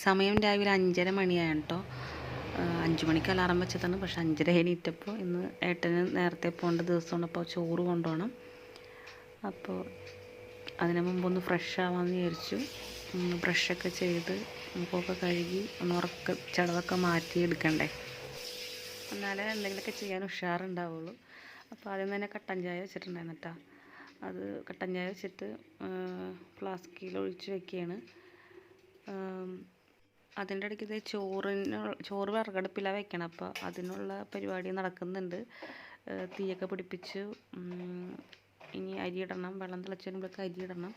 സമയം രാവിലെ 5:30 മണിയായാണ് കേട്ടോ. 5 മണിക്ക് അലാറം വെച്ചതാണ്. പക്ഷെ 5:30 എണീറ്റപ്പോൾ ഇന്ന് ഏട്ടന് നേരത്തെ പോകേണ്ട ദിവസമാണ്. അപ്പോൾ ചോറ് കൊണ്ടുപോകണം. അപ്പോൾ അതിന് മുമ്പ് ഒന്ന് ഫ്രഷ് ആവാമെന്ന് വിചാരിച്ചു. ബ്രഷൊക്കെ ചെയ്ത് മുഖമൊക്കെ കഴുകി ഒന്ന് ചടവൊക്കെ മാറ്റി എടുക്കണ്ടേ, എന്നാലേ എന്തെങ്കിലുമൊക്കെ ചെയ്യാൻ ഉഷാറുണ്ടാവുള്ളൂ. അപ്പോൾ ആദ്യം തന്നെ കട്ടൻ ചായ വെച്ചിട്ടുണ്ടായിരുന്നു കേട്ടോ. അത് കട്ടൻ ചായ വെച്ചിട്ട് ഫ്ലാസ്കിൽ ഒഴിച്ച് വെക്കുകയാണ്. അതിൻ്റെ ഇടയ്ക്ക് ഇത് ചോറ് വിറകടുപ്പിലാണ് വെക്കണം. അപ്പോൾ അതിനുള്ള പരിപാടി നടക്കുന്നുണ്ട്. തീയൊക്കെ പിടിപ്പിച്ചു. ഇനി അരി ഇടണം. വെള്ളം തിളച്ച് വരുമ്പോഴേക്ക് അരി ഇടണം.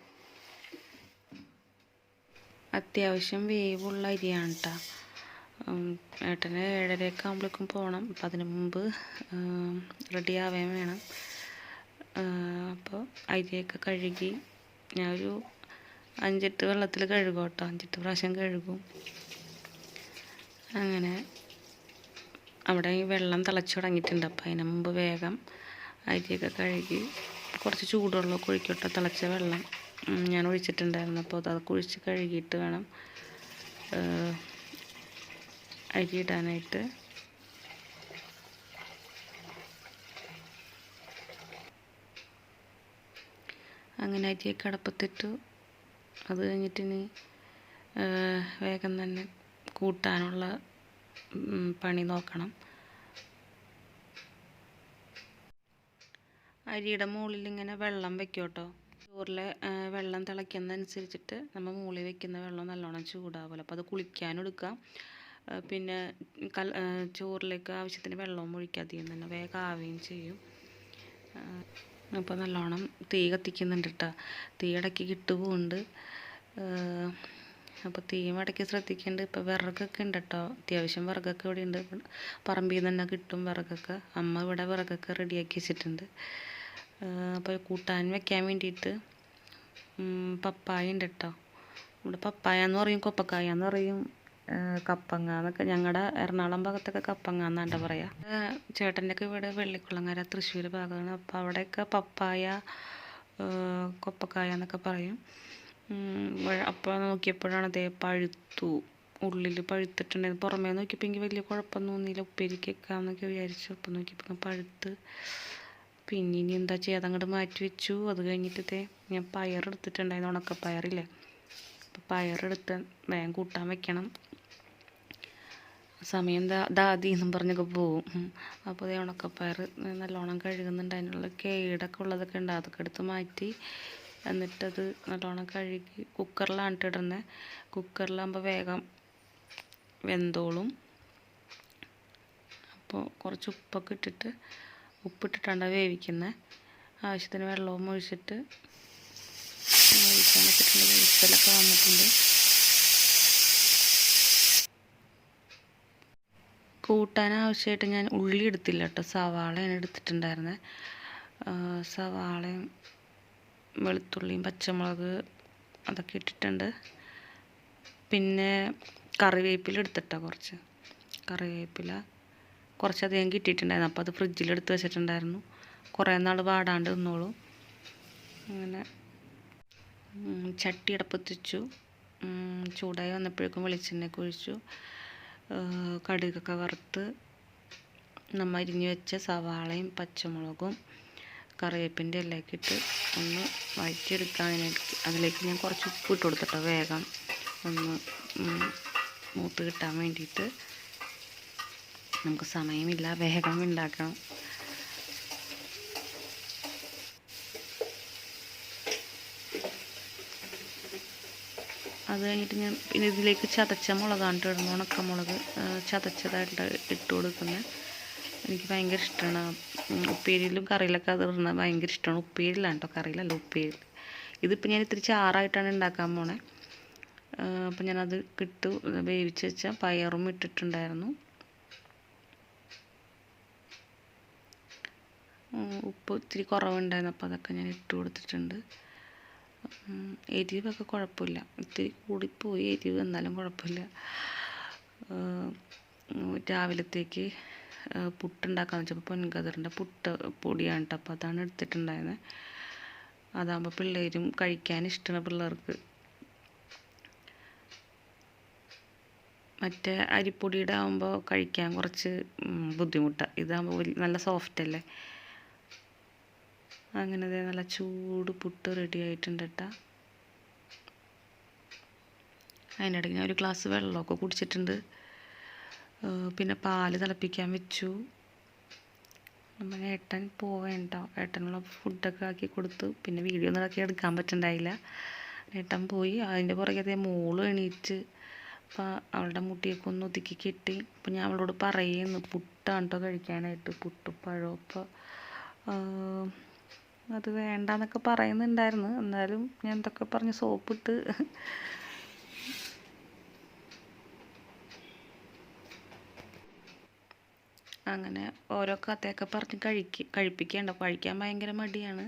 അത്യാവശ്യം വേവുള്ള അരിയാണ് കേട്ടോ. ഏട്ടന് 7:30 ആകുമ്പോഴേക്കും പോകണം. അപ്പം അതിന് മുമ്പ് റെഡി ആവാൻ വേണം. അപ്പോൾ അരിയൊക്കെ കഴുകി ഞാനൊരു 5-8 വെള്ളത്തിൽ കഴുകും കേട്ടോ. 5-8 പ്രാവശ്യം കഴുകും. അങ്ങനെ അവിടെ ഈ വെള്ളം തിളച്ച് തുടങ്ങിയിട്ടുണ്ട്. അപ്പോൾ അതിന് മുമ്പ് വേഗം അരിയൊക്കെ കഴുകി കുറച്ച് ചൂടുവെള്ളമൊക്കെ ഒഴിക്കട്ടെ. തിളച്ച വെള്ളം ഞാൻ ഒഴിച്ചിട്ടുണ്ടായിരുന്നു. അപ്പോൾ അതൊക്കെ ഒഴിച്ച് കഴുകിയിട്ട് വേണം അരി ഇടാനായിട്ട്. അങ്ങനെ അരിയൊക്കെ അടുപ്പത്തിട്ടു. അത് കഴിഞ്ഞിട്ട് ഇനി വേഗം തന്നെ കൂട്ടാനുള്ള പണി നോക്കണം. അരിയുടെ മുകളിൽ ഇങ്ങനെ വെള്ളം വെക്കും കേട്ടോ. ചോറിലെ വെള്ളം തിളയ്ക്കുന്നതനുസരിച്ചിട്ട് നമ്മൾ മുകളിൽ വെക്കുന്ന വെള്ളം നല്ലോണം ചൂടാവുമല്ലോ. അപ്പോൾ അത് കുളിക്കാനും എടുക്കാം. പിന്നെ ചോറിലേക്ക് ആവശ്യത്തിന് വെള്ളവും ഒഴിക്കാതെയും തന്നെ വേഗം ആവുകയും ചെയ്യും. അപ്പോൾ നല്ലോണം തീ കത്തിക്കുന്നുണ്ട് കേട്ടോ. തീ ഇടയ്ക്ക് കിട്ടുപോകുന്നുണ്ട്. അപ്പോൾ തീയും ഇടയ്ക്ക് ശ്രദ്ധിക്കേണ്ട. ഇപ്പോൾ വിറകൊക്കെ ഉണ്ട് കേട്ടോ. അത്യാവശ്യം വിറകൊക്കെ ഇവിടെ ഉണ്ട്. പറമ്പിൽ നിന്ന് തന്നെ കിട്ടും വിറകൊക്കെ. അമ്മ ഇവിടെ വിറകൊക്കെ റെഡിയാക്കി വെച്ചിട്ടുണ്ട്. അപ്പോൾ കൂട്ടാൻ വെക്കാൻ വേണ്ടിയിട്ട് പപ്പായ ഉണ്ട് കേട്ടോ. ഇവിടെ പപ്പായ എന്ന് പറയും, കൊപ്പക്കായ എന്ന് പറയും, കപ്പങ്ങ എന്നൊക്കെ. ഞങ്ങളുടെ എറണാകുളം ഭാഗത്തൊക്കെ കപ്പങ്ങ എന്നാണ് പറയുക. ചേട്ടൻ്റെയൊക്കെ വീട് വെള്ളിക്കുളങ്ങര തൃശ്ശൂർ ഭാഗമാണ്. അപ്പോൾ അവിടെയൊക്കെ പപ്പായ കൊപ്പക്കായ എന്നൊക്കെ പറയും. അപ്പോൾ നോക്കിയപ്പോഴാണ് അതേ പഴുത്തു. ഉള്ളിൽ പഴുത്തിട്ടുണ്ടായിരുന്നു. പുറമേ നോക്കിയപ്പോൾ എനിക്ക് വലിയ കുഴപ്പമൊന്നും തോന്നിയില്ല. ഉപ്പേരിക്ക് വെക്കാമെന്നൊക്കെ വിചാരിച്ചു. അപ്പോൾ നോക്കിയപ്പോൾ പഴുത്ത്. പിന്നെ ഇനി എന്താ ചെയ്യുക, അതങ്ങോട്ട് മാറ്റി വെച്ചു. അത് കഴിഞ്ഞിട്ട് ഞാൻ പയറെടുത്തിട്ടുണ്ടായിരുന്നു, ഉണക്കപ്പയറില്ലേ. അപ്പോൾ പയറെടുത്ത് വേഗം കൂട്ടാൻ വെക്കണം. സമയം ദാദി എന്നും പറഞ്ഞൊക്കെ പോവും. അപ്പോൾ അതേ ഉണക്കപ്പയർ നല്ലോണം കഴുകുന്നുണ്ട്. അതിനുള്ള കേടൊക്കെ ഉള്ളതൊക്കെ ഉണ്ട്. അതൊക്കെ എടുത്ത് മാറ്റി എന്നിട്ടത് നല്ലോണം കഴുകി കുക്കറിലാണ് ഇടുന്നത്. കുക്കറിലാകുമ്പോൾ വേഗം വെന്തോളും. അപ്പോൾ കുറച്ച് ഉപ്പൊക്കെ ഇട്ടിട്ട് ഉപ്പിട്ടിട്ടാണ് വേവിക്കുന്നത്. ആവശ്യത്തിന് വെള്ളവും ഒഴിച്ചിട്ട് ഒഴിക്കാൻ വെച്ചിട്ടുണ്ട്. വിസിലൊക്കെ വന്നിട്ടുണ്ട്. കൂട്ടാൻ ആവശ്യമായിട്ട് ഞാൻ ഉള്ളി എടുത്തില്ല കേട്ടോ. സവാളയാണ് എടുത്തിട്ടുണ്ടായിരുന്നത്. സവാളയും വെളുത്തുള്ളിയും പച്ചമുളക് അതൊക്കെ ഇട്ടിട്ടുണ്ട്. പിന്നെ കറിവേപ്പില എടുത്തിട്ടോ. കുറച്ച് കറിവേപ്പില കുറച്ചധികം കിട്ടിയിട്ടുണ്ടായിരുന്നു. അപ്പോൾ അത് ഫ്രിഡ്ജിലെടുത്ത് വെച്ചിട്ടുണ്ടായിരുന്നു. കുറേ നാൾ വാടാണ്ട് നിന്നോളൂ. അങ്ങനെ ചട്ടി അടപ്പത്തിച്ചു. ചൂടായി വന്നപ്പോഴേക്കും വെളിച്ചെണ്ണയൊക്കെ ഒഴിച്ചു. കടുകൊക്കെ വറുത്ത് നമ്മൾ അരിഞ്ഞ് വെച്ച സവാളയും പച്ചമുളകും കറിവേപ്പിൻ്റെ ഇലയൊക്കെ ഇട്ട് ഒന്ന് വഴറ്റിയെടുക്കാൻ. അതിലേക്ക് ഞാൻ കുറച്ച് ഉപ്പ് ഇട്ട് കൊടുത്തിട്ടോ. വേഗം ഒന്ന് മൂത്ത് കിട്ടാൻ വേണ്ടിയിട്ട്. നമുക്ക് സമയമില്ല, വേഗം ഉണ്ടാക്കണം. അത് കഴിഞ്ഞിട്ട് ഞാൻ പിന്നെ ഇതിലേക്ക് ചതച്ച മുളകാണ് ഇടുന്നത്. ഉണക്കമുളക് ചതച്ചതായിട്ട് ഇട്ട് കൊടുക്കുന്നത്. എനിക്ക് ഭയങ്കര ഇഷ്ടമാണ്. ഉപ്പേരിയിലും കറിയിലൊക്കെ അത് ഇടുന്നത് ഭയങ്കര ഇഷ്ടമാണ്. ഉപ്പേരിയിലാണ് കേട്ടോ, കറിയിലല്ല, ഉപ്പേരി. ഇതിപ്പോൾ ഞാൻ ഇത്തിരി ചാറായിട്ടാണ് ഉണ്ടാക്കാൻ പോണേ. അപ്പം ഞാനത് ഇട്ടു. വേവിച്ച് വെച്ച പയറും ഇട്ടിട്ടുണ്ടായിരുന്നു. ഉപ്പ് ഇത്തിരി കുറവുണ്ടായിരുന്നു. അപ്പോൾ അതൊക്കെ ഞാൻ ഇട്ട് കൊടുത്തിട്ടുണ്ട്. എരിവൊക്കെ കുഴപ്പമില്ല. ഇത്തിരി കൂടിപ്പോയി എരിവ്, എന്നാലും കുഴപ്പമില്ല. രാവിലത്തേക്ക് പുട്ടുണ്ടാക്കാമെന്ന് വെച്ചപ്പോൾ പൊൻകതിറിൻ്റെ പുട്ട് പൊടിയാണ് കേട്ടോ. അപ്പോൾ അതാണ് എടുത്തിട്ടുണ്ടായിരുന്നത്. അതാകുമ്പോൾ പിള്ളേരും കഴിക്കാൻ ഇഷ്ടമാണ് പിള്ളേർക്ക്. മറ്റേ അരിപ്പൊടിയുടെ ആകുമ്പോൾ കഴിക്കാൻ കുറച്ച് ബുദ്ധിമുട്ടാണ്. ഇതാകുമ്പോൾ നല്ല സോഫ്റ്റ് അല്ലേ. അങ്ങനെ നല്ല ചൂട് പുട്ട് റെഡി ആയിട്ടുണ്ട് കേട്ടോ. അതിനിടയ്ക്ക് ഞാൻ ഒരു ഗ്ലാസ് വെള്ളമൊക്കെ കുടിച്ചിട്ടുണ്ട്. പിന്നെ പാല് തിളപ്പിക്കാൻ വെച്ചു. നമ്മൾ ഏട്ടൻ പോവേണ്ട, ഏട്ടനുള്ള ഫുഡൊക്കെ ആക്കി കൊടുത്തു. പിന്നെ വീഡിയോ ഒന്നും ആക്കി എടുക്കാൻ പറ്റുന്നുണ്ടായില്ല. ഏട്ടൻ പോയി. അതിൻ്റെ പുറകെ മോള് എണീറ്റ് അപ്പം അവളുടെ മുടിയൊക്കെ ഒന്ന് ഒതുക്കി കെട്ടി. അപ്പം ഞാൻ അവളോട് പറയുന്നു പുട്ടാണ് കേട്ടോ കഴിക്കാനായിട്ട്, പുട്ടും പഴവും. അപ്പോൾ അത് വേണ്ടാന്നൊക്കെ പറയുന്നുണ്ടായിരുന്നു. എന്നാലും ഞാൻ എന്തൊക്കെ പറഞ്ഞ് സോപ്പിട്ട് അങ്ങനെ ഓരോ കഥയൊക്കെ പറഞ്ഞ് കഴിപ്പിക്കേണ്ട. കഴിക്കാൻ ഭയങ്കര മടിയാണ്.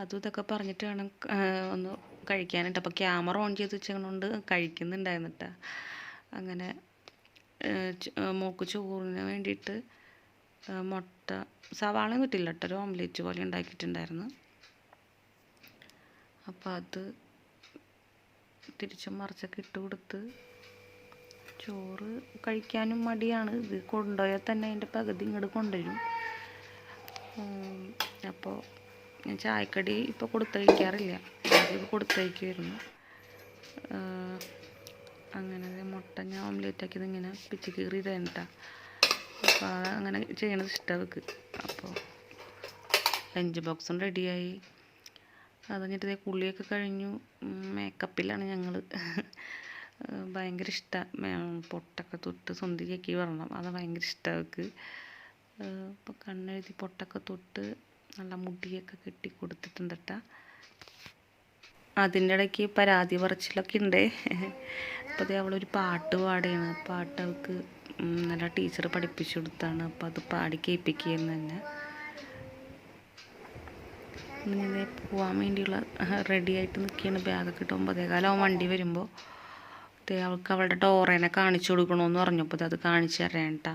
അതും ഇതൊക്കെ പറഞ്ഞിട്ട് വേണം ഒന്ന് കഴിക്കാനായിട്ട്. അപ്പോൾ ക്യാമറ ഓൺ ചെയ്ത് വെച്ചതുകൊണ്ട് കഴിക്കുന്നുണ്ടായിരുന്നു കേട്ടോ. അങ്ങനെ മോക്ക് ചോറിന് വേണ്ടിയിട്ട് മുട്ട സവാളയൊന്നും ഇട്ടില്ല കേട്ടോ, ഒരു ഓംലേറ്റ് പോലെ ഉണ്ടാക്കിയിട്ടുണ്ടായിരുന്നു. അപ്പോൾ അത് തിരിച്ചും മറിച്ചൊക്കെ ഇട്ട് കൊടുത്ത്. ചോറ് കഴിക്കാനും മടിയാണ്. ഇത് കൊണ്ടുപോയാൽ തന്നെ അതിൻ്റെ പകുതി ഇങ്ങോട്ട് കൊണ്ടുവരും. അപ്പോൾ ഞാൻ ചായക്കടി ഇപ്പോൾ കൊടുത്തയക്കാറില്ല, ആദ്യം കൊടുത്തയക്കുമായിരുന്നു. അങ്ങനെ മുട്ട ഞാൻ ഓംലേറ്റ് ആക്കിയത് ഇങ്ങനെ പിച്ച് കീറി തരണ്ട. അപ്പോൾ അങ്ങനെ ചെയ്യണത് ഇഷ്ടമാണ് അവൾക്ക്. അപ്പോൾ ലഞ്ച് ബോക്സും റെഡിയായി. അത് കഴിഞ്ഞിട്ട് കുളിയൊക്കെ കഴിഞ്ഞു. മേക്കപ്പിലാണ് ഞങ്ങൾ. ഭയങ്കര ഇഷ്ടമാണ് പൊട്ടൊക്കെ തൊട്ട് സുന്ദരിയാക്കി വരണം. അത് ഭയങ്കര ഇഷ്ടമാണ് അവൾക്ക്. ഇപ്പോൾ കണ്ണെഴുതി പൊട്ടൊക്കെ തൊട്ട് നല്ല മുടിയൊക്കെ കെട്ടി കൊടുത്തിട്ടുണ്ട് കേട്ടോ. അതിൻ്റെ ഇടയ്ക്ക് പരാതി പറച്ചിലൊക്കെ ഉണ്ട്. അപ്പോൾ അത് അവളൊരു പാട്ട് പാടുകയാണ്. പാട്ട് അവൾക്ക് നല്ല ടീച്ചർ പഠിപ്പിച്ചു കൊടുത്താണ്. അപ്പോൾ അത് പാടി കേൾപ്പിക്കുകയെന്ന് തന്നെ. ഇങ്ങനെ പോകാൻ വേണ്ടിയുള്ള റെഡി ആയിട്ട് നിൽക്കുകയാണ്. ബാഗൊക്കെ ഇട്ട് 9:15 വണ്ടി വരുമ്പോൾ അവൾക്ക് അവളുടെ ഡോറേനെ കാണിച്ചു കൊടുക്കണമെന്ന് പറഞ്ഞപ്പോൾ അത് കാണിച്ചു തരാം കേട്ടോ.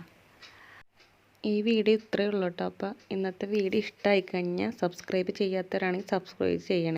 ഈ വീഡിയോ ഇത്രയേ ഉള്ളൂ കേട്ടോ. അപ്പോൾ ഇന്നത്തെ വീഡിയോ ഇഷ്ടമായി കഴിഞ്ഞാൽ സബ്സ്ക്രൈബ് ചെയ്യാത്തവരാണെങ്കിൽ സബ്സ്ക്രൈബ് ചെയ്യണം.